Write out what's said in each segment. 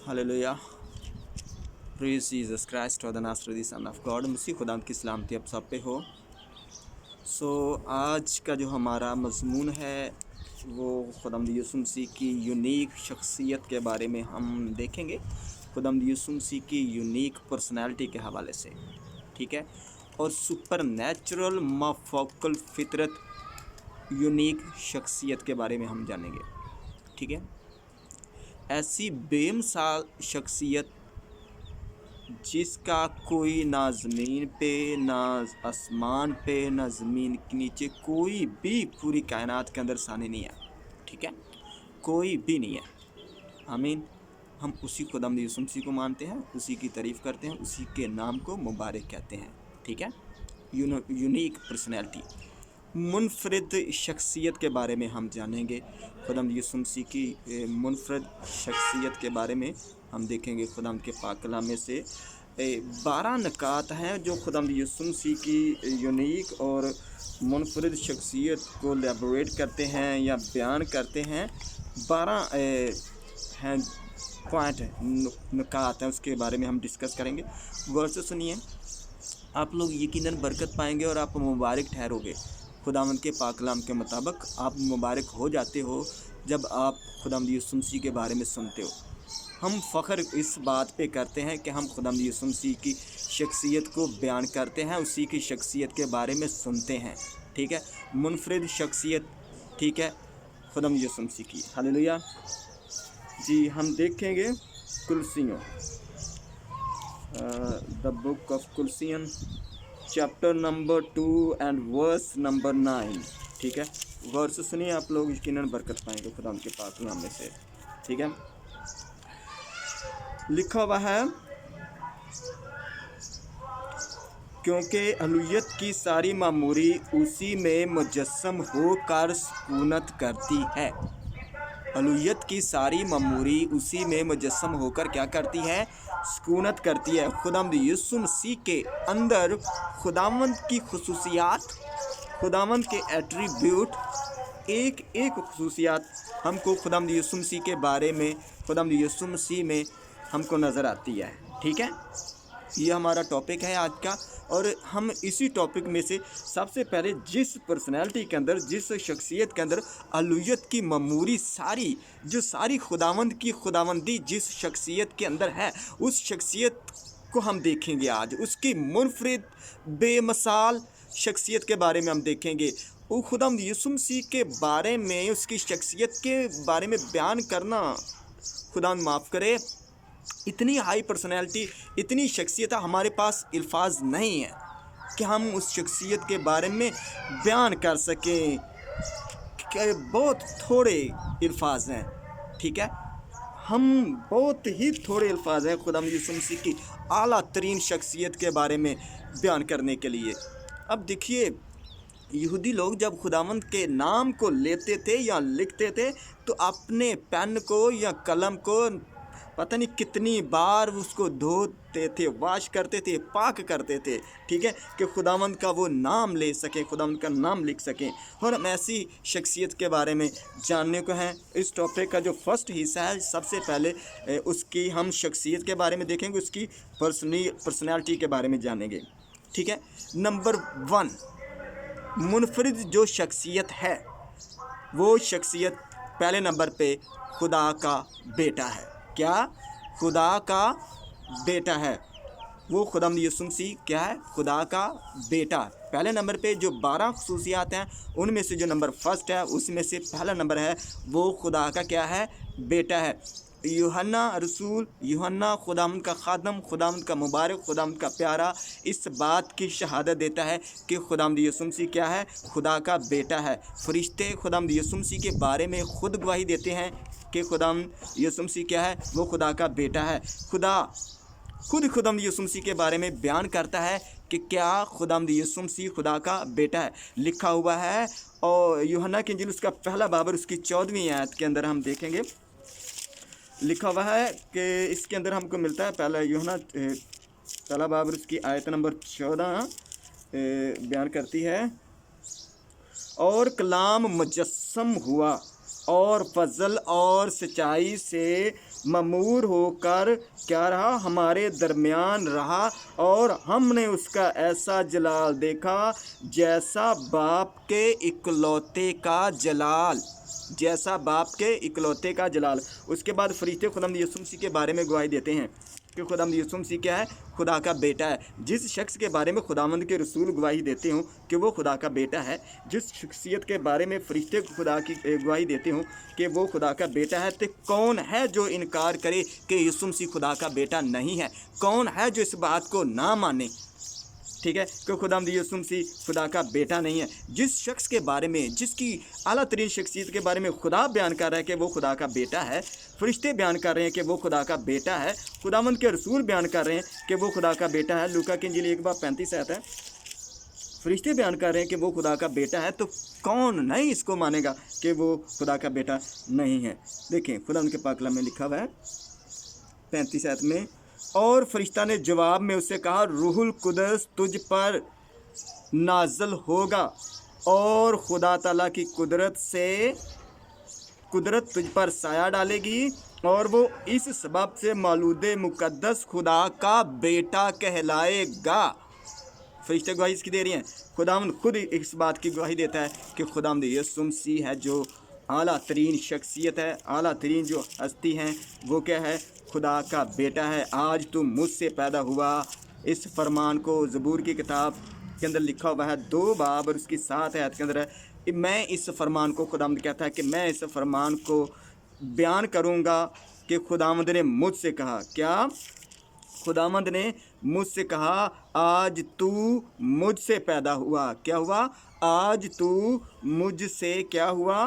Hallelujah, praise Jesus Christ और the नासरी son of God. मसीह खुदा की सलामती आप सब पे हो। आज का जो हमारा मज़मून है वो खुदावंद यीशु मसीह की यूनिक शख्सियत के बारे में हम देखेंगे, खुदावंद यीशु मसीह की यूनिक पर्सनैलिटी के हवाले से, ठीक है। और सुपर नेचुरल माफोकल फितरत यूनिक शख्सियत के बारे में हम जानेंगे, ठीक है। ऐसी बेमिसाल शख्सियत जिसका कोई ना ज़मीन पे, ना आसमान पे, ना ज़मीन के नीचे कोई भी पूरी कायनात के अंदर सानी नहीं है, ठीक है। कोई भी नहीं है। आमीन। हम उसी खुदावंद यीशु मसीह को मानते हैं, उसी की तारीफ़ करते हैं, उसी के नाम को मुबारक कहते हैं, ठीक है। यूनिक पर्सनैलिटी, मुनफरद शख्सियत के बारे में हम जानेंगे। खुदावंद यीशु मसीह की मुनफरद शख्सियत के बारे में हम देखेंगे। खुदावंद के पाक कलाम में से 12 नकात हैं जो खुदावंद यीशु मसीह की यूनिक और मुनफरद शख्सियत को एलेबोरेट करते हैं या बयान करते हैं। 12 हैं पॉइंट नकात हैं, उसके बारे में हम डिस्कस करेंगे। गौर से सुनिए, आप लोग यकीनन बरकत पाएंगे और आप मुबारक ठहरोगे। खुदावंद के पाक कलाम के मुताबिक आप मुबारक हो जाते हो जब आप खुदावंद यीशु मसीह के बारे में सुनते हो। हम फ़ख्र इस बात पे करते हैं कि हम खुदावंद यीशु मसीह की शख्सियत को बयान करते हैं, उसी की शख्सियत के बारे में सुनते हैं, ठीक है। मुनफरिद शख्सियत, ठीक है, खुदावंद यीशु मसीह की। हालेलुया जी। हम देखेंगे कुलसियों, the book of Colossians chapter number 2 and verse number 9, ठीक है। गौर से सुनिए, आप लोग यकीनन बरकत पाएंगे खुदावंद के पाक कलाम में से, ठीक है। लिखा हुआ है, क्योंकि अलूयत की सारी मामूरी उसी में मुजस्सम होकर सुकूनत करती है। अलूयत की सारी मामूरी उसी में मुजस्सम होकर क्या करती है? सुकूनत करती है। खुदावंद यीशु मसीह के अंदर खुदावंद की खुसूसियात, खुदावंद के एट्रीब्यूट, एक एक खुसूसियात हमको खुदावंद यीशु मसीह के बारे में, खुदावंद यीशु मसीह में हमको नज़र आती है, ठीक है। ये हमारा टॉपिक है आज का, और हम इसी टॉपिक में से सबसे पहले जिस पर्सनैलिटी के अंदर, जिस शख्सियत के अंदर अलूयत की ममूरी सारी, जो सारी खुदावंद की खुदावंदी जिस शख्सियत के अंदर है, उस शख्सियत को हम देखेंगे आज। उसकी मुनफरिद बेमिसाल शख्सियत के बारे में हम देखेंगे। वो खुदावंद यीशु मसीह के बारे में, उसकी शख्सियत के बारे में बयान करना, खुदावंद माफ़ करे, इतनी हाई पर्सनैलिटी, इतनी शख्सियत हमारे पास अल्फाज नहीं है कि हम उस शख्सियत के बारे में बयान कर सकें। बहुत थोड़े अल्फाज हैं, ठीक है। हम बहुत ही थोड़े अल्फाज हैं खुदावंद यीशु मसीह की आला तरीन शख्सियत के बारे में बयान करने के लिए। अब देखिए, यहूदी लोग जब खुदावंद के नाम को लेते थे या लिखते थे तो अपने पेन को या कलम को पता नहीं कितनी बार उसको धोते थे, वाश करते थे, पाक करते थे, ठीक है, कि खुदावंद का वो नाम ले सकें, खुदावंद का नाम लिख सकें। और हम ऐसी शख्सियत के बारे में जानने को हैं। इस टॉपिक का जो फर्स्ट हिस्सा है, सबसे पहले उसकी हम शख्सियत के बारे में देखेंगे, उसकी पर्सनैलिटी के बारे में जानेंगे, ठीक है। नंबर 1, मुनफरिद जो शख्सियत है, वो शख्सियत पहले नंबर पे खुदा का बेटा है। क्या? खुदा का बेटा है। वो खुदावंद यीशु मसीह क्या है? खुदा का बेटा। पहले नंबर पे जो 12 खुसूसियात हैं, उनमें से जो नंबर फर्स्ट है, उसमें से पहला नंबर है, वो खुदा का क्या है? बेटा है। यूहन्ना रसूल, यूहन्ना खुदावंद का खादम, खुदावंद का मुबारक, खुदावंद का प्यारा, इस बात की शहादत देता है कि खुदावंद यीशु मसीह क्या है? खुदा का बेटा है। फरिश्ते खुदावंद यीशु मसीह के बारे में खुद गवाही देते हैं कि खुदावंद यीशु मसीह क्या है? वो खुदा का बेटा है। खुदा खुद खुदावंद यीशु मसीह के बारे में बयान करता है कि क्या खुदावंद यीशु मसीह खुदा का बेटा है। लिखा हुआ है, और यूहन्ना की इंजील उसका पहला बाब उसकी 14वीं आयत के अंदर हम देखेंगे, लिखा हुआ है कि इसके अंदर हमको मिलता है, पहला यूहन्ना पहला बाब उसकी आयत नंबर 14 बयान करती है, और कलाम मुजस्सम हुआ और फजल और सच्चाई से ममूर होकर क्या रहा, हमारे दरमियान रहा, और हमने उसका ऐसा जलाल देखा जैसा बाप के इकलौते का जलाल, जैसा बाप के इकलौते का जलाल। उसके बाद फरिश्ते खुदावंद यीशु मसीह के बारे में गवाही देते हैं कि खुदावंद यीशु मसीह क्या है, खुदा का बेटा है। जिस शख्स के बारे में खुदावंद के रसूल गवाही देते हों कि वो खुदा का बेटा है, जिस शख्सियत के बारे में फरिश्ते खुदा की गवाही देते हों कि वो खुदा का बेटा है, तो कौन है जो इनकार करे कि यीशु मसीह खुदा का बेटा नहीं है? कौन है जो इस बात को ना माने, ठीक है, कि खुदावंद यीशु मसीह खुदा का बेटा नहीं है? जिस शख्स के बारे में, जिसकी आला तरीन शख्सियत के बारे में खुदा बयान कर रहा है कि वो खुदा का बेटा है, फरिश्ते बयान कर रहे हैं कि वो खुदा का बेटा है, खुदावंद के रसूल बयान कर रहे हैं कि वो खुदा का बेटा है। लूका की इंजील 1:35 आता है, फरिश्ते बयान कर रहे हैं कि वो खुदा का बेटा है, तो कौन नहीं इसको मानेगा कि वो खुदा का बेटा नहीं है? देखें खुदावंद के पाक कलाम में लिखा हुआ है 35 आयत में, और फरिश्ता ने जवाब में उससे कहा, रूहुल कुदस तुझ पर नाज़िल होगा और खुदा ताला की कुदरत तुझ पर साया डालेगी, और वो इस सबब से मौलूद मुकद्दस खुदा का बेटा कहलाएगा। फरिश्ते गवाही इसकी दे रही हैं, खुदावंद खुद इस बात की गवाही देता है कि खुदावंद यीशु मसीह है जो आला तरीन शख्सियत है, आला तरीन जो हस्ती हैं, वो क्या है, खुदा का बेटा है। आज तू मुझसे पैदा हुआ, इस फरमान को ज़बूर की किताब के अंदर लिखा हुआ है 2 बाब और उसकी 7 आयत के अंदर है। मैं इस फरमान को, खुदावंद कहता है कि मैं इस फरमान को बयान करूँगा कि खुदावंद ने मुझसे कहा, क्या? खुदावंद ने मुझसे कहा, आज तू मुझसे पैदा हुआ। क्या हुआ? आज तू मुझसे क्या हुआ?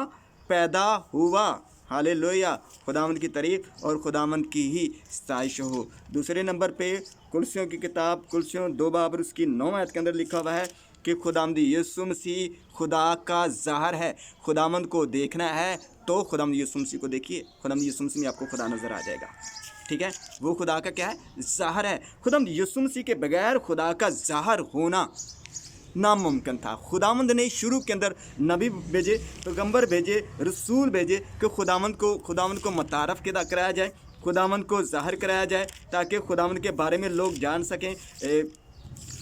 पैदा हुआ। हालेलुया, खुदावंद की तारीफ और खुदावंद की ही सताइश हो। दूसरे नंबर पे कुलसियों की किताब, कुलसियों 2 बाब और उसकी 9 आयत के अंदर लिखा हुआ है कि खुदावंद यीशु मसीह खुदा का ज़ाहर है। खुदावंद को देखना है तो खुदावंद यीशु मसीह को देखिए, खुदावंद यीशु मसीह में आपको खुदा नज़र आ जाएगा, ठीक है। वो खुदा का क्या है? ज़ाहर है। खुदावंद यीशु मसीह के बगैर खुदा का ज़ाहर होना नामुमकिन था। खुदावंद ने शुरू के अंदर नबी भेजे, पैगंबर भेजे, रसूल भेजे कि खुदावंद को मुतारफ़ किया कराया जाए, खुदावंद को ज़ाहिर कराया जाए, ताकि खुदावंद के बारे में लोग जान सकें,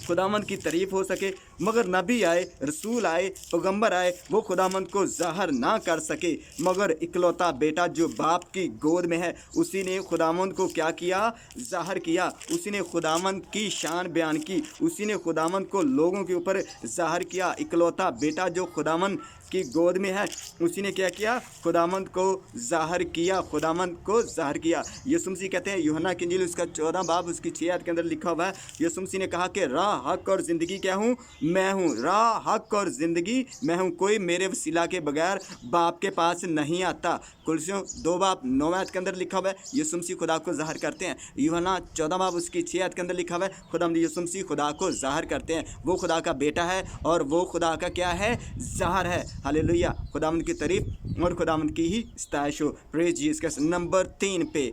खुदावंद की तारीफ़ हो सके। मगर नबी आए, रसूल आए, पैगंबर आए, वो खुदावंद को ज़ाहिर ना कर सके, मगर इकलौता बेटा जो बाप की गोद में है, उसी ने खुदावंद को क्या किया? ज़ाहिर किया। उसी ने खुदावंद की शान बयान की, उसी ने खुदावंद को लोगों के ऊपर ज़ाहिर किया। इकलौता बेटा जो खुदावंद की गोद में है, उसी ने क्या किया? खुदावंद को ज़ाहिर किया, खुदावंद को ज़ाहिर किया। यीशु मसीह कहते हैं, यूहन्ना की इंजील उसका 14 बाब उसकी 6 आयत के अंदर लिखा हुआ है, यीशु मसीह ने कहा कि राह, हक और ज़िंदगी क्या हूँ? मैं हूँ। राह, हक और ज़िंदगी मैं हूँ, कोई मेरे वसीला के बगैर बाप के पास नहीं आता। कुलसियों 2 बाब 9 आयत के अंदर लिखा हुआ है, यीशु मसीह खुदा को ज़ाहिर करते हैं। यूहन्ना 14 बाब उसकी 6 आयत के अंदर लिखा हुआ है, खुदावंद यीशु मसीह खुदा को ज़ाहिर करते हैं। वो खुदा का बेटा है और वो खुदा का क्या है? ज़ाहिर है। हालेलुया, खुदावंद की तारीफ और खुदावंद की ही सताइश हो। Praise Jesus. नंबर 3 पे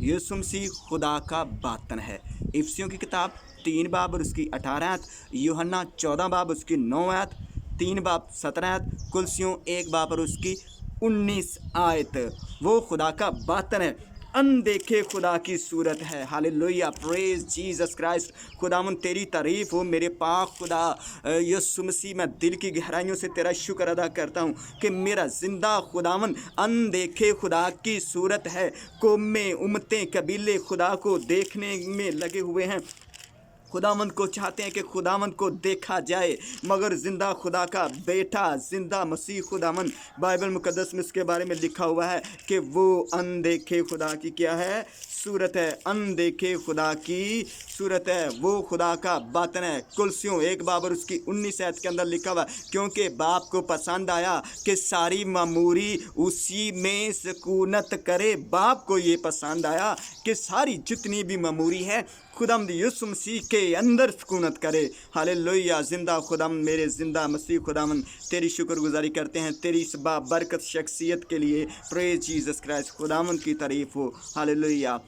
यीशु मसीह खुदा का बातन है। इफिसियों की किताब 3 बाब और उसकी 18 आयत, यूहन्ना 14 बाब उसकी 9 आयत, 3 बाब 17 आयत, कुलसियों 1 बाब और उसकी 19 आयत। वो खुदा का बातन है, अनदेखे खुदा की सूरत है। Hallelujah, praise Jesus Christ. खुदावंद तेरी तारीफ़ हो मेरे पाक खुदा यीशु मसीह। मैं दिल की गहराइयों से तेरा शुक्र अदा करता हूँ कि मेरा ज़िंदा खुदावंद अनदेखे खुदा की सूरत है। कौमें, उम्मतें, कबीले खुदा को देखने में लगे हुए हैं, खुदावंद को चाहते हैं कि खुदावंद को देखा जाए, मगर ज़िंदा खुदा का बेटा, ज़िंदा मसीह खुदावंद, बाइबल मुकद्दस में इसके बारे में लिखा हुआ है कि वो अनदेखे खुदा की क्या है? सूरत है। अनदेखे खुदा की सूरत है, वो खुदा का बातन है। कुलसियों 1 बाब और उसकी 19 आयत के अंदर लिखा हुआ, क्योंकि बाप को पसंद आया कि सारी मामूरी उसी में सुकूनत करे। बाप को ये पसंद आया कि सारी जितनी भी मामूरी है खुदावंद यीशु मसीह के अंदर सुकूनत करे। हालेलुया, ज़िंदा खुदावंद, मेरे ज़िंदा मसीह खुदावंद, तेरी शुक्रगुजारी करते हैं तेरी इस बाबरकत शख्सियत के लिए। Praise Jesus Christ. खुदावंद की तारीफ़ हो। हालेलुया।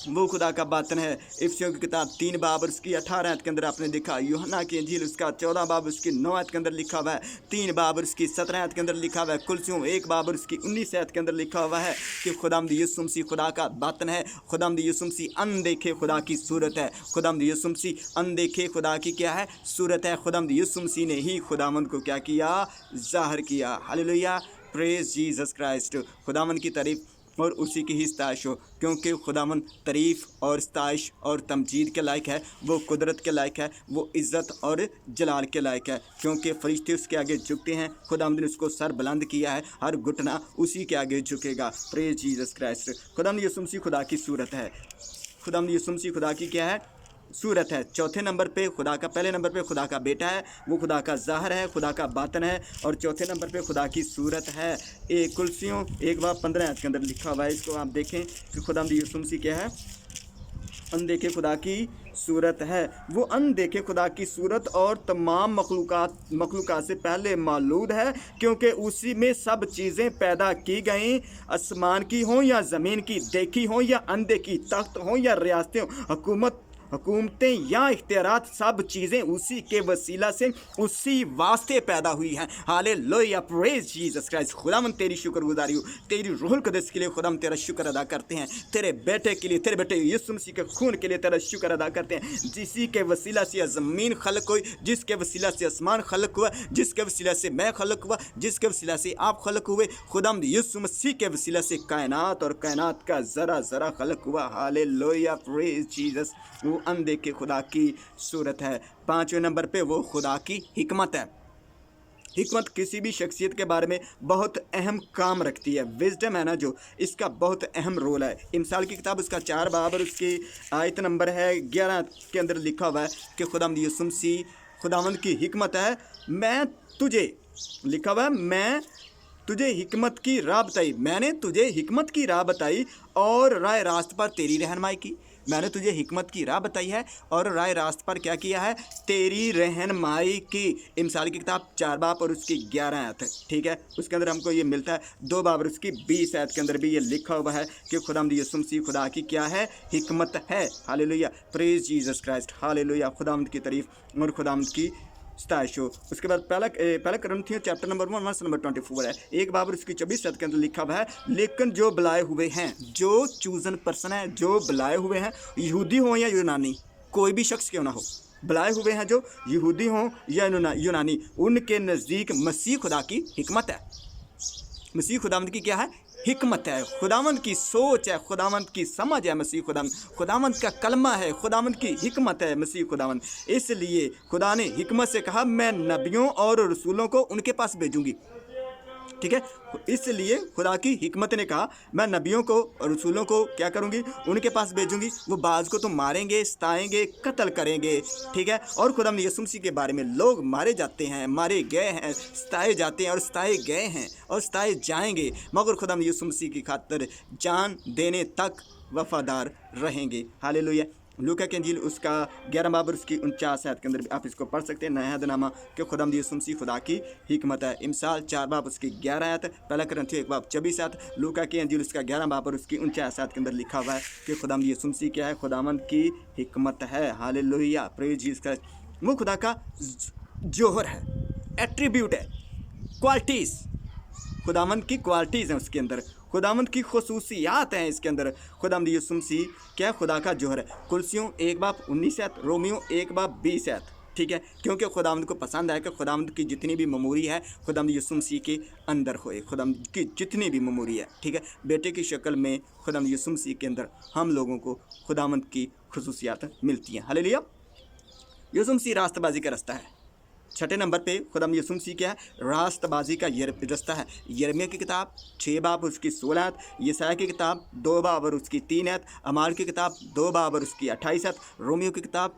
वो खुदा का बातन है। इफिसियों की किताब 3 बाब उसकी 18 आयत के अंदर आपने देखा। यूहन्ना की इंजील उसका 14 बाब उसकी 9 आयत के अंदर लिखा हुआ है। 3 बाब उसकी 17 आयत के अंदर लिखा हुआ है। कुलसियों 1 बाब उसकी 19 आयत के अंदर लिखा हुआ है कि खुदावंद यीशु मसीह खुदा का बातन है। खुदावंद यीशु मसीह अनदेखे खुदा की सूरत है। खुदावंद यीशु मसीह अनदेखे खुदा की क्या है? सूरत है। खुदावंद यीशु मसीह ने ही खुदावंद को क्या किया? ज़ाहिर किया। Hallelujah, praise Jesus Christ. खुदावंद की तारीफ और उसी की ही सताइश हो, क्योंकि खुदावंद तारीफ़ और सताइश और तमजीद के लायक है। वो कुदरत के लायक है, वो इज़्ज़त और जलाल के लायक है, क्योंकि फरिश्ते उसके आगे झुकते हैं। खुदावंद ने उसको सर बुलंद किया है, हर घुटना उसी के आगे झुकेगा। Praise Jesus Christ. खुदावंद यीशु मसीह खुदा की सूरत है। खुदावंद यीशु मसीह खुदा की क्या है? सूरत है। चौथे नंबर पे खुदा का, पहले नंबर पे खुदा का बेटा है, वो खुदा का ज़ाहिर है, खुदा का बातन है, और चौथे नंबर पे खुदा की सूरत है। एक कुलसियों 1 बाब 15 आयत के अंदर लिखा हुआ है। इसको आप देखें कि खुदावंद यीशु मसीह क्या है? अनदेखे खुदा की सूरत है। वो अनदेखे खुदा की सूरत और तमाम मखलूक़ात से पहले मौजूद है, क्योंकि उसी में सब चीज़ें पैदा की गईं, आसमान की हों या ज़मीन की, देखी हों या अनदेखी, तख्त हों या रियासतें, हुकूमतें या इख्तियारात, सब चीज़ें उसी के वसीला से उसी वास्ते पैदा हुई हैं। Hallelujah, praise Jesus Christ. खुदावंद तेरी शुक्रगुजारी हो, तेरी रूहुल कुद्दस के लिए खुदाम तेरा शुक्र अदा करते हैं। तेरे बेटे के लिए, तेरे बेटे यीशु मसीह के खून के लिए तेरा शुक्र अदा करते हैं, जिसी के वसीला से ज़मीन खलक हुई, जिसके वसीला से आसमान खलक हुआ, जिसके वसीला से मैं खलक हुआ, जिसके वसीला से आप खलक हुए। खुदाम यीशु मसीह के वसीला से कायनात और कायनात का ज़रा ज़रा खलक हुआ। Hallelujah, praise Jesus. वो अनदेखे खुदा की सूरत है। 5वें नंबर पे वो खुदा की हिकमत है। हिकमत किसी भी शख्सियत के बारे में बहुत अहम काम रखती है। विजडम है ना जो, इसका बहुत अहम रोल है। इमसाल की किताब उसका 4 बाब और उसकी आयत नंबर है 11 के अंदर लिखा हुआ है कि खुदावंद यीशु मसीह खुदावंद की हिकमत है। मैं तुझे, लिखा हुआ है, मैं तुझे हिकमत की राह बताई, मैंने तुझे हिकमत की राह बताई और राह रास्त पर तेरी रहनुमाई की। मैंने तुझे हिकमत की राह बताई है और राह रास्त पर क्या किया है? तेरी रहनुमाई की। इमसाल की किताब 4 बाब और उसकी 11 आयत, ठीक है, उसके अंदर हमको ये मिलता है। 2 बाब और उसकी 20 आयत के अंदर भी ये लिखा हुआ है कि खुदावंद यीशु मसीह खुदा की क्या है? हिकमत है। Hallelujah, praise Jesus Christ. Hallelujah, खुदावंद की तारीफ और खुदावंद की सताइश हो। उसके बाद पहला कुरिन्थियों चैप्टर नंबर 1 वर्स नंबर 24 है। 1 बाब उसकी 24 आयत के अंदर लिखा हुआ है, लेकिन जो बुलाए हुए हैं, जो चूजन पर्सन है, जो बुलाए हुए हैं, यहूदी हो या यूनानी, कोई भी शख्स क्यों ना हो, बुलाए हुए हैं जो यहूदी हों या यूनानी, उनके नज़दीक मसीह खुदा की हिकमत है। मसीह खुदावंद की क्या है? हिकमत है। खुदावंद की सोच है, खुदावंद की समझ है मसीह खुदावंद, खुदावंद का कलमा है, खुदावंद की हिकमत है मसीह खुदावंद। इसलिए खुदा ने हिकमत से कहा, मैं नबियों और रसूलों को उनके पास भेजूंगी। ठीक है, इसलिए खुदा की हिकमत ने कहा, मैं नबियों को और रसूलों को क्या करूंगी? उनके पास भेजूंगी। वो बाज़ को तो मारेंगे, सताएंगे, कत्ल करेंगे, ठीक है। और खुदा यीशु मसीह के बारे में, लोग मारे जाते हैं, मारे गए हैं, सताए जाते हैं और सताए गए हैं और सताए जाएंगे, मगर खुदा यीशु मसीह की खातिर जान देने तक वफादार रहेंगे। हालेलुया। लूका की इंजील उसका 11 बाब उसकी 49 आयत के अंदर भी आप इसको पढ़ सकते हैं। नया अहदनामा कि खुदावंद यीशु मसीह खुदा की हिकमत है। इमसाल 4 बाब उसकी 11 आयत, पहला कुरिन्थियों 1 बाब 24 आयत, लूका की इंजील उसका 11 बाब और उसकी 49 आयत के अंदर लिखा हुआ है कि खुदावंद यीशु मसीह क्या है? खुदावंद की हिकमत है। Hallelujah, praise Jesus Christ. वो खुदा का जोहर है, एट्रीब्यूट है, क्वालिटीज़, खुदावंद की क्वालिटीज़ हैं उसके अंदर, खुदावंद की खसूसियात हैं इसके अंदर। खुदावंद यीशु मसीह क्या? खुदा का जोहर है। कुलसियों 1 बाब 19 आयत, रोमियो 1 बाब 20 आयत, ठीक है, क्योंकि खुदावंद को पसंद है कि खुदावंद की जितनी भी ममूरी है खुदावंद यीशु मसीह के अंदर होए। खुदावंद की जितनी भी ममूरी है, ठीक है, बेटे की शक्ल में खुदावंद यीशु मसीह के अंदर हम लोगों को खुदावंद की खसूसियात मिलती हैं। हालेलुया। यीशु मसीह रास्तबाजी का रास्ता है। 6 नंबर पे खुदावंद यीशु मसीह क्या है? रास्तबाजी का रास्ता है। यिर्मयाह की किताब 6 बाब उसकी 16 आयत, यशायाह की किताब 2 बाब और उसकी 3 आयत, अमाल की किताब 2 बाब और उसकी 28 आयत, रोमियो की किताब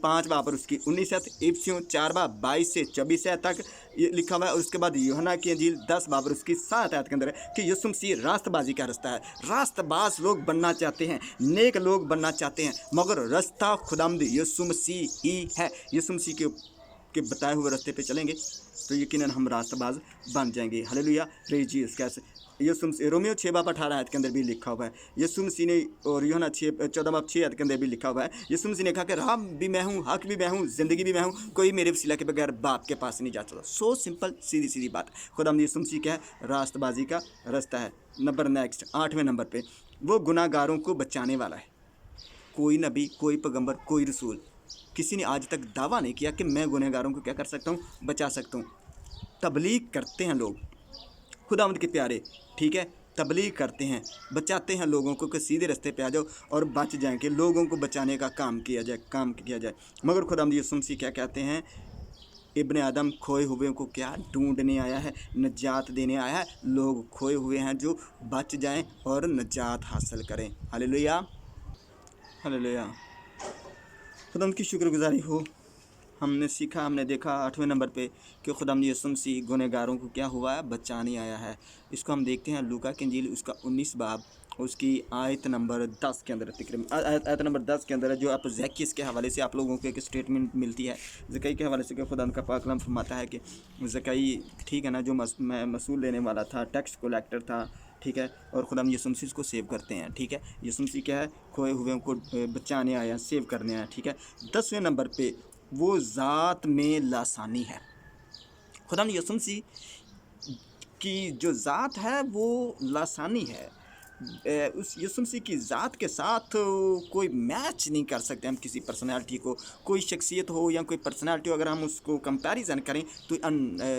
5 बाब और उसकी 19 आयत, इफिसियों 4 बाब 22 से 24 आयत तक ये लिखा हुआ है। और उसके बाद यूहन्ना की इंजील 10 बाब और उसकी 7 आयत के अंदर है कि यीशु मसीह रास्तबाजी का रास्ता है। रास्तबाज लोग बनना चाहते हैं, नेक लोग बनना चाहते हैं, मगर रास्ता खुदावंद यीशु मसीह ही है। यीशु मसीह के बताए हुए रास्ते पे चलेंगे तो यकीनन हम रास्तबाज बन जाएंगे। Hallelujah, praise Jesus Christ. Yeshu Masih रोमियो 6:18 आयत के अंदर भी लिखा हुआ है। यीशु मसीह ने और यूहन्ना 14:6 आयत के अंदर भी लिखा हुआ है। यीशु मसीह ने कहा कि राह भी मैं हूँ, हक भी मैं हूँ, ज़िंदगी भी मैं हूँ, कोई मेरे वसीला के बगैर बाप के पास नहीं जा सकता। सो सिंपल, सीधी सीधी बात। खुदावंद यीशु मसीह क्या है? रास्तबाजी का रास्ता है। नेक्स्ट 8वें नंबर पे वो गुनाहगारों को बचाने वाला है। कोई नबी, कोई पैगंबर, कोई रसूल, किसी ने आज तक दावा नहीं किया कि मैं गुनहगारों को क्या कर सकता हूँ? बचा सकता हूँ। तबलीग करते हैं लोग, खुदावंद के प्यारे, ठीक है, तबलीग करते हैं, बचाते हैं लोगों को कि सीधे रास्ते पे आ जाओ और बच जाएं, कि लोगों को बचाने का काम किया जाए। मगर खुदावंद यीशु मसीह क्या कहते हैं? इब्ने आदम खोए हुए को क्या ढूंढने आया है, नजात देने आया है। लोग खोए हुए हैं जो बच जाएं और नजात हासिल करें। Hallelujah, hallelujah. खुदावंद की शुक्रगुजारी हो। हमने सीखा, हमने देखा 8वें नंबर पे कि खुदावंद यीशु मसीह गुनहगारों को क्या हुआ है? बचाने आया है। इसको हम देखते हैं लूका की इंजील उसका 19 बाब उसकी आयत नंबर 10 के अंदर, आयत नंबर 10 के अंदर है, जो आप ज़कैयस के हवाले से आप लोगों को एक स्टेटमेंट मिलती है। ज़कई के हवाले से कि खुदा का पाक कलाम फरमाता है कि ज़कई, ठीक है ना, जो मसूल लेने वाला था, टैक्स कलेक्टर था, ठीक है, और खुदा यीशु मसीह को सेव करते हैं। ठीक है, यीशु मसीह क्या है? खोए हुए को बचाने आया, सेव करने आया। ठीक है, 10वें नंबर पे वो ज़ात में लासानी है। खुदा यीशु मसीह की जो ज़ात है वो लासानी है। उस यीशु मसीह की ज़ात के साथ कोई मैच नहीं कर सकते हम किसी पर्सनालिटी को। कोई शख्सियत हो या कोई पर्सनालिटी हो, अगर हम उसको कंपैरिजन करें तो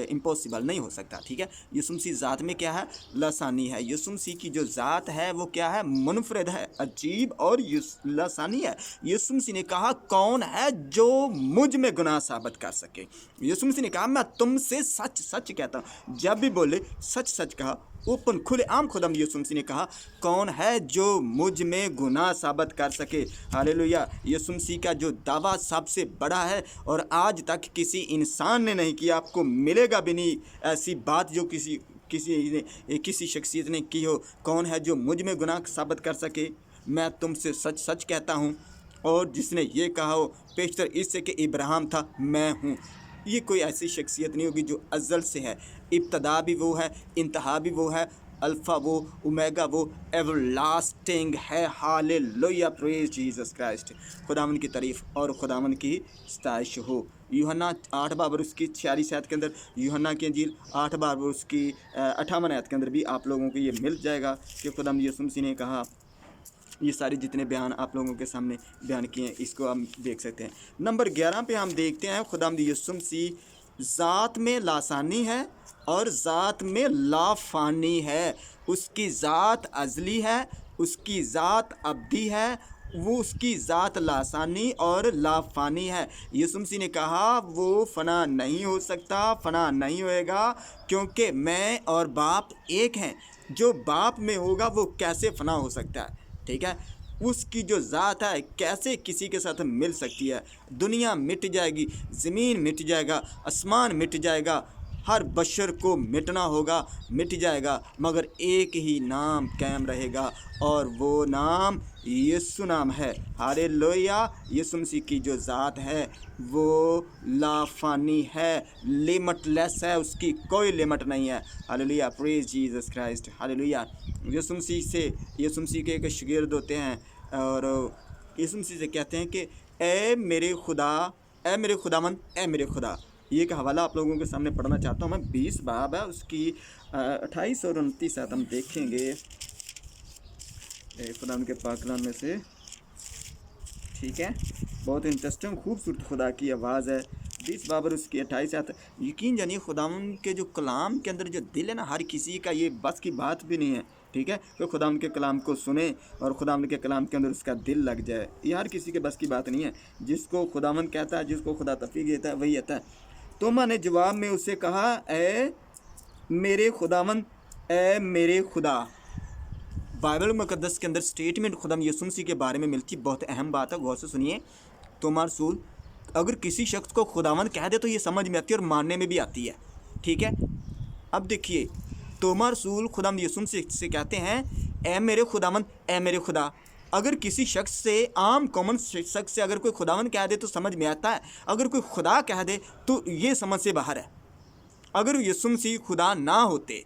इम्पॉसिबल नहीं हो सकता। ठीक है, यीशु मसीह ज़ात में क्या है? लासानी है। यीशु मसीह की जो ज़ात है वो क्या है? मुनफरद है, अजीब और लासानी है। यीशु मसीह ने कहा, कौन है जो मुझ में गुनाह साबित कर सके? यीशु मसीह ने कहा, मैं तुमसे सच सच कहता हूँ। जब भी बोले सच सच कहा, ओपन खुले आम खुदा यीशु मसीह ने कहा, कौन है जो मुझ में गुनाह साबित कर सके? हालेलुया। यीशु मसीह का जो दावा सबसे बड़ा है और आज तक किसी इंसान ने नहीं किया, आपको मिलेगा भी नहीं ऐसी बात जो किसी शख्सियत ने की हो। कौन है जो मुझ में गुनाह साबित कर सके? मैं तुमसे सच सच कहता हूँ। और जिसने ये कहा हो पेशतर इससे कि इब्राहिम था, मैं हूँ। ये कोई ऐसी शख्सियत नहीं होगी जो अज़ल से है। इब्तदा भी वो है, इंतहा भी वो है, अल्फ़ा वो, ओमेगा वो, एवरलास्टिंग है। Hallelujah, praise Jesus Christ. खुदावंद की तारीफ़ और खुदावंद की सताइश हो। यूहन्ना 8 बाब उसकी 46 आयत के अंदर, यूहन्ना की इंजील 8 बाब उसकी 58 आयत के अंदर भी आप लोगों को ये मिल जाएगा कि खुदावंद यीशु मसीह ने कहा। ये सारे जितने बयान आप लोगों के सामने बयान किए हैं, इसको हम देख सकते हैं। नंबर 11 पे हम देखते हैं खुदावंद यीशु मसीह ज़ात में लासानी है और ज़ात में लाफानी है। उसकी ज़ात अज़ली है, उसकी ज़ात अब्दी है, वो उसकी ज़ात लासानी और लाफानी है। यीशु मसीह ने कहा वो फ़ना नहीं हो सकता, फ़ना नहीं होएगा, क्योंकि मैं और बाप एक हैं। जो बाप में होगा वो कैसे फ़ना हो सकता है? ठीक है, उसकी जो ज़ात है कैसे किसी के साथ मिल सकती है? दुनिया मिट जाएगी, ज़मीन मिट जाएगा, आसमान मिट जाएगा, हर बशर को मिटना होगा, मिट जाएगा, मगर एक ही नाम कायम रहेगा और वो नाम यीशु नाम है। हालेलुया। यीशु मसीह की जो ज़ात है वो लाफानी है, लिमिटलेस है, उसकी कोई लिमिट नहीं है। Hallelujah, praise Jesus Christ. Hallelujah. Yeshu Masih के एक शागिर्द होते हैं और यीशु मसीह से कहते हैं कि ए मेरे खुदा, ए मेरे खुदावंद, ए मेरे खुदा। ये एक हवाला आप लोगों के सामने पढ़ना चाहता हूँ मैं। 20 बाब है उसकी 28 और 29 आयत हम देखेंगे खुदावंद के पाक कलाम में से। ठीक है, बहुत इंटरेस्टिंग खूबसूरत खुदा की आवाज़ है। 20 बाबर उसकी 28 आयत। यकीन जानिए खुदावंद के जो कलाम के अंदर जो दिल है ना, हर किसी का ये बस की बात भी नहीं है। ठीक है, तो खुदावंद के कलाम को सुने और खुदावंद के कलाम के अंदर उसका दिल लग जाए, ये हर किसी के बस की बात नहीं है। जिसको खुदावंद कहता है, जिसको खुदा तौफीक देता है, वही आता है। तोमा ने जवाब में उससे कहा, ए मेरे खुदावंद, ए मेरे खुदा। बाइबल मुकद्दस के अंदर स्टेटमेंट खुदावंद यीशु मसीह के बारे में मिलती, बहुत अहम बात है, गौर से सुनिए। तोमा रसूल अगर किसी शख्स को खुदावंद कह दे तो ये समझ में आती है और मानने में भी आती है। ठीक है, अब देखिए, तोमा रसूल खुदावंद यीशु मसीह से कहते हैं, ए मेरे खुदावंद, ए मेरे खुदा। अगर किसी शख्स से, आम कॉमन शख्स से अगर कोई खुदावंद कह दे तो समझ में आता है, अगर कोई खुदा कह दे तो ये समझ से बाहर है। अगर यीशु मसीह खुदा ना होते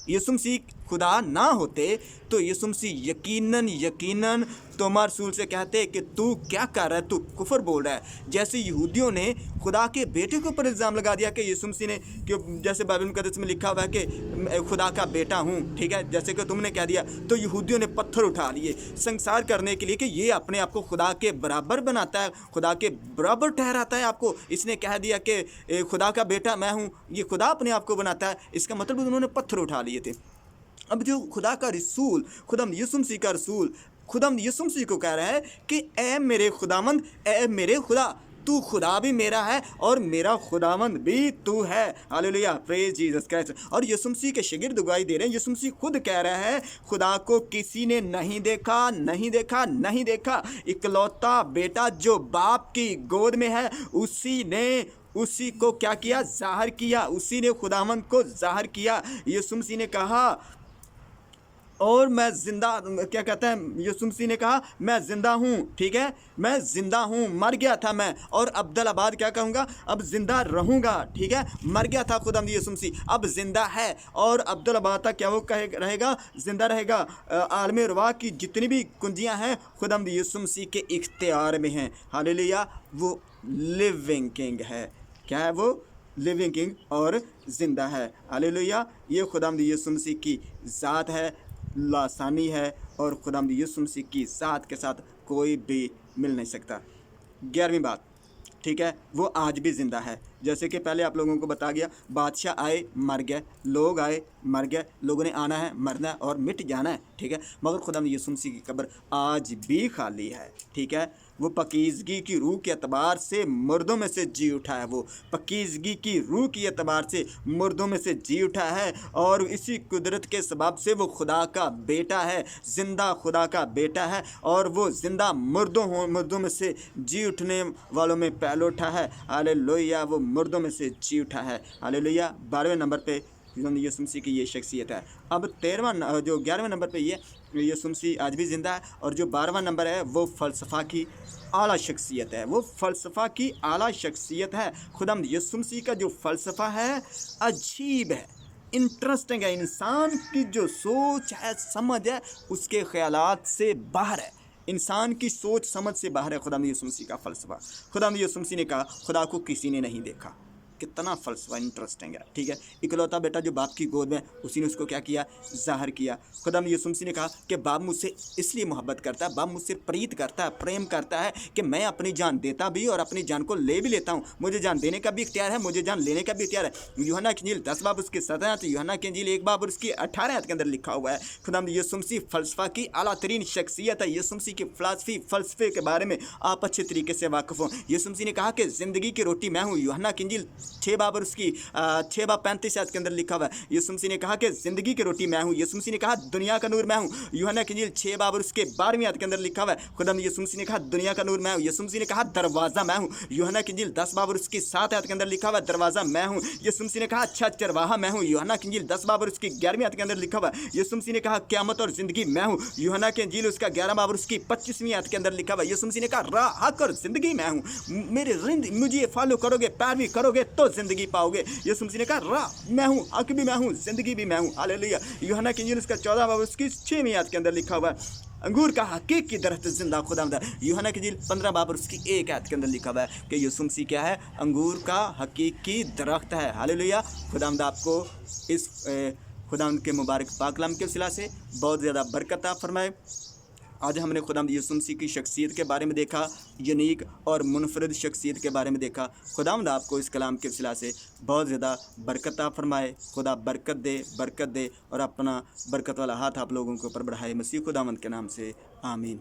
यीशु मसीह खुदा ना होते तो यीशु मसीह यकीनन तोमा रसूल से कहते कि तू क्या कर रहा है, तू कुफर बोल रहा है। जैसे यहूदियों ने खुदा के बेटे के ऊपर इल्ज़ाम लगा दिया कि यीशु मसीह ने, कि जैसे बाइबल मुक़द्दस में लिखा हुआ है कि मैं खुदा का बेटा हूँ, ठीक है, जैसे कि तुमने कह दिया, तो यहूदियों ने पत्थर उठा लिए संसार करने के लिए कि ये अपने आप को खुदा के बराबर बनाता है, खुदा के बराबर ठहराता है आपको। इसने कह दिया कि खुदा का बेटा मैं हूँ, ये खुदा अपने आप को बनाता है, इसका मतलब उन्होंने पत्थर उठा लिए थे। अब जो खुदा का रसूल, खुदावंद यीशु मसीह का रसूल खुदावंद यीशु मसीह को कह रहा है कि ए मेरे खुदावंद, ए मेरे खुदा, तू खुदा भी मेरा है और मेरा खुदावंद भी तू है। Hallelujah, praise Jesus Christ. और यीशु मसीह के शागिर्द गवाही दे रहे हैं। यीशु मसीह खुद कह रहा है खुदा को किसी ने नहीं देखा, नहीं देखा, नहीं देखा। इकलौता बेटा जो बाप की गोद में है, उसी को क्या किया, ज़ाहिर किया, उसी ने खुदावंद को ज़ाहिर किया। यीशु मसीह ने कहा और मैं ज़िंदा, क्या कहता है, यीशु मसीह ने कहा मैं ज़िंदा हूँ, ठीक है, मैं ज़िंदा हूँ, मर गया था मैं और अब्दुल-आबाद क्या कहूँगा, अब ज़िंदा रहूँगा, ठीक है। मर गया था खुदावंद यीशु मसीह, अब ज़िंदा है और अब्दुल-आबाद तक क्या वो कहे रहेगा, ज़िंदा रहेगा। आलम रुवाह की जितनी भी कुंजियाँ हैं खुदावंद यीशु मसीह के इख्तियार में हैं। हालेलुया, वो लिविंग किंग है। क्या है वो? लिविंग किंग और ज़िंदा है। हालेलुया, ये खुदावंद यीशु मसीह की ज़ात है, लासानी है और खुदावंद यीशु मसीह की ज़ात के साथ कोई भी मिल नहीं सकता। 11वीं बात, ठीक है, वो आज भी ज़िंदा है। जैसे कि पहले आप लोगों को बता गया, बादशाह आए मर गए, लोग आए मर गए, लोगों ने आना है, मरना है और मिट जाना है, ठीक है। मगर खुदावंद यीशु मसीह की कब्र आज भी खाली है, ठीक है। वो पकीज़गी की रूह के एतबार से मुर्दों में से जी उठा है, वो पकीज़गी की रूह की एतबार से मुर्दों में से जी उठा है और इसी कुदरत के सबब से वो खुदा का बेटा है, ज़िंदा खुदा का बेटा है और वो ज़िंदा मुर्दों में से जी उठने वालों में पहलोठा है। हालेलुया, वो मुर्दों में से जी उठा है। हालेलुया। 12वें नंबर पे यीशु मसीह की ये शख्सियत है। अब 11वें नंबर पे ये यीशु मसीह आज भी ज़िंदा है और जो 12वां नंबर है वो फ़लसफ़ा की आला शख्सियत है। वो फ़लसफ़ा की आला शख्सियत है। खुदावंद यीशु मसीह का जो फ़लसफ़ा है अजीब है, इंटरेस्टिंग है। इंसान की जो सोच है, समझ है, उसके ख़यालात से बाहर है। इंसान की सोच समझ से बाहर है खुदावंद यीशु मसीह का फ़लसफ़ा। खुदावंद यीशु मसीह ने कहा खुदा को किसी ने नहीं देखा। कितना फ़लसफ़ा इंटरेस्टिंग है, ठीक है। इकलौता बेटा जो बाप की गोद में, उसी ने उसको क्या किया, ज़ाहिर किया। खुदावंद यीशु मसीह ने कहा कि बाप मुझसे इसलिए मोहब्बत करता है, बाप मुझसे प्रीत करता है, प्रेम करता है कि मैं अपनी जान देता भी और अपनी जान को ले भी लेता हूँ। मुझे जान देने का भी इख्तियार है, मुझे जान लेने का भी इख्तियार है। यूहन्ना की इंजील 10 बाब उसकी 17, तो यूहन्ना की इंजील 1 बाब और उसकी 18 के अंदर लिखा हुआ है। खुदावंद यीशु मसीह फ़लसफ़ा की आला तरीन शख्सियत है। यीशु मसीह की फ़लसफ़े के बारे में आप अच्छे तरीके से वाकिफ़ हो। यीशु मसीह ने कहा कि ज़िंदगी की रोटी मैं हूँ। यूहन्ना की इंजील 6 बाब और उसकी 6 बाब 35 के अंदर लिखा हुआ है। यीशु मसीह ने कहा कि ज़िंदगी की रोटी मैं हूँ। यीशु मसीह ने कहा दुनिया का नूर मैं हूँ। यूहन्ना की इंजील 6 बाब और उसके 12वीं आयत के अंदर लिखा हुआ है। खुदावंद यीशु मसीह ने कहा दुनिया का नूर मैं हूँ। यीशु मसीह ने कहा दरवाज़ा मैं हूँ। यूहन्ना की इंजील 10 बाब और उसकी 7 आयत के अंदर लिखा हुआ है दरवाज़ा मैं हूँ। यीशु मसीह ने कहा अच्छा चरवाहा मैं हूँ। यूहन्ना की इंजील 10 बाब और उसकी 11वीं आयत के अंदर लिखा हुआ है। यीशु मसीह ने कहा क़यामत और ज़िंदगी मैं हूँ। यूहन्ना की इंजील उसका 11 बाब और उसकी 25वीं आयत के अंदर लिखा हुआ है। यीशु मसीह ने कहा राह, हक और ज़िंदगी मैं हूँ। मुझे फॉलो करोगे, पैरवी करोगे तो ज़िंदगी पाओगे। यीशु मसीह ने कहा राह मैं हूँ, हक भी मैं हूँ, ज़िंदगी भी मैं हूँ। हालेलुया। यूहन्ना की इंजील उसका 14 बाब उसकी 6वीं आयत के अंदर लिखा हुआ है अंगूर का हकीकी दरख्त जिंदा खुदावंद है। यूहन्ना की इंजील 15 बाब और उसकी 1 आयत के अंदर लिखा हुआ है कि यीशु मसीह क्या है, अंगूर का हकीकी दरख्त है। हालेलुया। खुदावंद आपको इस खुदावंद के मुबारक पाक कलाम के वसीला से बहुत ज़्यादा बरकत अता फरमाए। आज हमने खुदावंद यीशु मसीह की शख्सियत के बारे में देखा, यूनिक और मुनफरद शख्सियत के बारे में देखा। खुदावंद आपको इस कलाम के वसीला से बहुत ज़्यादा बरकत अता फरमाए। खुदा बरकत दे और अपना बरकत वाला हाथ आप लोगों के ऊपर बढ़ाए। मसीह खुदावंद के नाम से आमीन।